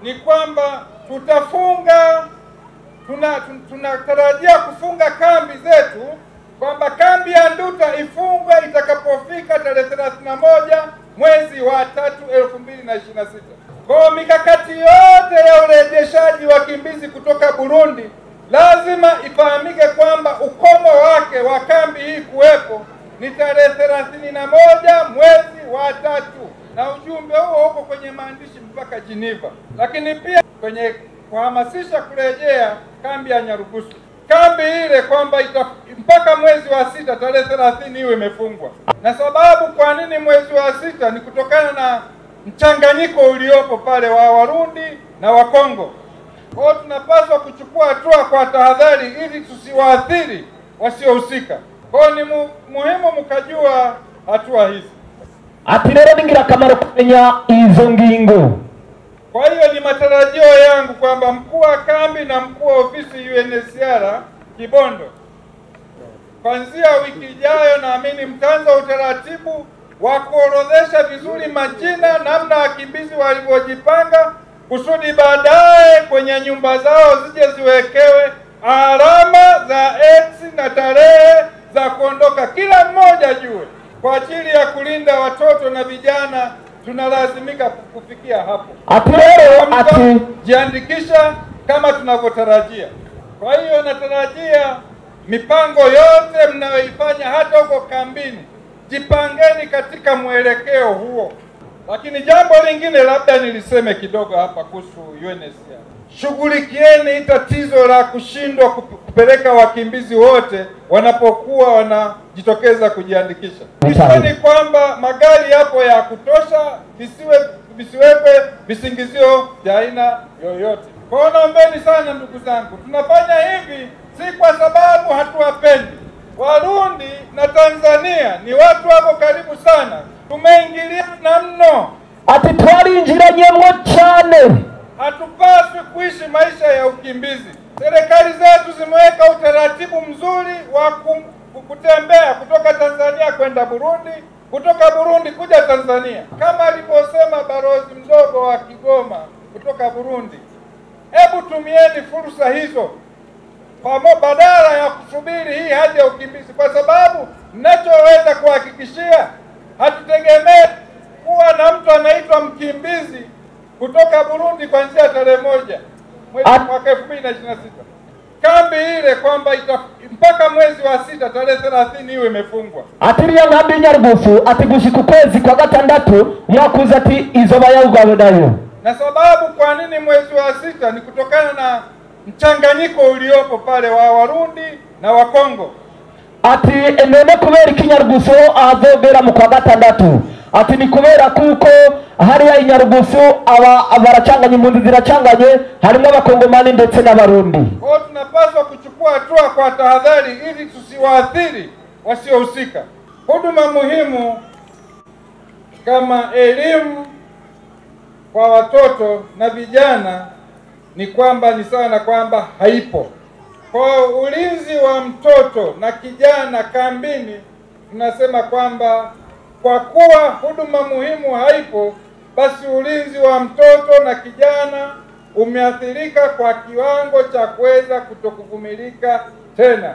ni kwamba tunatarajia kufunga kambi zetu, kwamba kambi ya Nduta ifungwe itakapofika tarehe 31 mwezi wa 3 2026. Kwa mikakati yote ya urejeshaji wakimbizi kutoka Burundi lazima ifahamike kwamba ukomo wake wa kambi hii kuwepo ni tarehe 31 mwezi wa 3, na ujumbe huo uko kwenye maandishi mpaka Geneva. Lakini pia kwenye kuhamasisha kurejea kambi ya Nyarugusu, kambi ile kwamba mpaka mwezi wa 6 tarehe 30 iwe imefungwa. Na sababu kwa nini mwezi wa 6 ni kutokana na mchanganyiko uliopo pale wa Warundi na Wakongo. Kwa hiyo tunapaswa kuchukua hatua kwa tahadhari ili tusiwaathiri wasiohusika. Kwa hiyo ni muhimu mkajua hatua hizi. Ati rero ni ngirakamaro kumenya izo ngingo. Kwa hiyo ni matarajio yangu kwamba mkuu wa kambi na mkuu wa ofisi UNHCR Kibondo, kuanzia wiki ijayo naamini mtaanza utaratibu wa kuorodhesha vizuri majina, namna wakimbizi walivyojipanga, kusudi baadaye kwenye nyumba zao zije ziwekewe alama za X na tarehe za kuondoka, kila mmoja jue. Kwa ajili ya kulinda watoto na vijana tunalazimika kufikia hapo. Jiandikisha kama tunavyotarajia. Kwa hiyo natarajia mipango yote mnayoifanya hata huko kambini, jipangeni katika mwelekeo huo. Lakini jambo lingine labda niliseme kidogo hapa kuhusu UNHCR. Shughulikieni tatizo la kushindwa kupeleka wakimbizi wote wanapokuwa wanajitokeza kujiandikisha. Ni kwamba magari yapo ya kutosha, visiwekwe visingizio vya aina yoyote. Kwa hiyo naombeni sana ndugu zangu, tunafanya hivi si kwa sababu hatuwapendi. Warundi na Tanzania ni watu wako karibu sana, tumeingiliana mno. Ati twarinjiranyemo cyane. Hatupaswi kuishi maisha ya ukimbizi. Serikali zetu zimeweka utaratibu mzuri wa kutembea kutoka Tanzania kwenda Burundi, kutoka Burundi kuja Tanzania. Kama alivyosema balozi mdogo wa Kigoma kutoka Burundi, hebu tumieni fursa hizo badala ya kusubiri hii hadi ya ukimbizi, kwa sababu ninachoweza kuhakikishia, hatutegemee kuwa na mtu anaitwa mkimbizi kutoka Burundi kuanzia tarehe 1 mwezi mwaka 2026. Kambi ile kwamba mpaka mwezi wa 6 tarehe 30 iwe imefungwa. Atiriya nkambi Nyarugusu ati gushika ukwezi kwa 6 mwakuza ati izoba yawugabo nayo. Na sababu kwa nini mwezi wa 6 ni kutokana na mchanganyiko uliopo pale wa Warundi na Wakongo. Ati none kubera ikinyarugusu azobera mu kwa 6. Ati ni kubera kuko hariya Inyarugusu baracanganye, impunzi ziracanganye, harimo Abakongomani ndetse n'Abarundi. Kwa hiyo tunapaswa kuchukua hatua kwa tahadhari ili tusiwaathiri wasiohusika. Huduma muhimu kama elimu kwa watoto na vijana ni kwamba ni sana kwamba haipo. Kwa ulinzi wa mtoto na kijana kambini, tunasema kwamba kwa kuwa huduma muhimu haipo, basi ulinzi wa mtoto na kijana umeathirika kwa kiwango cha kuweza kutokuvumilika tena.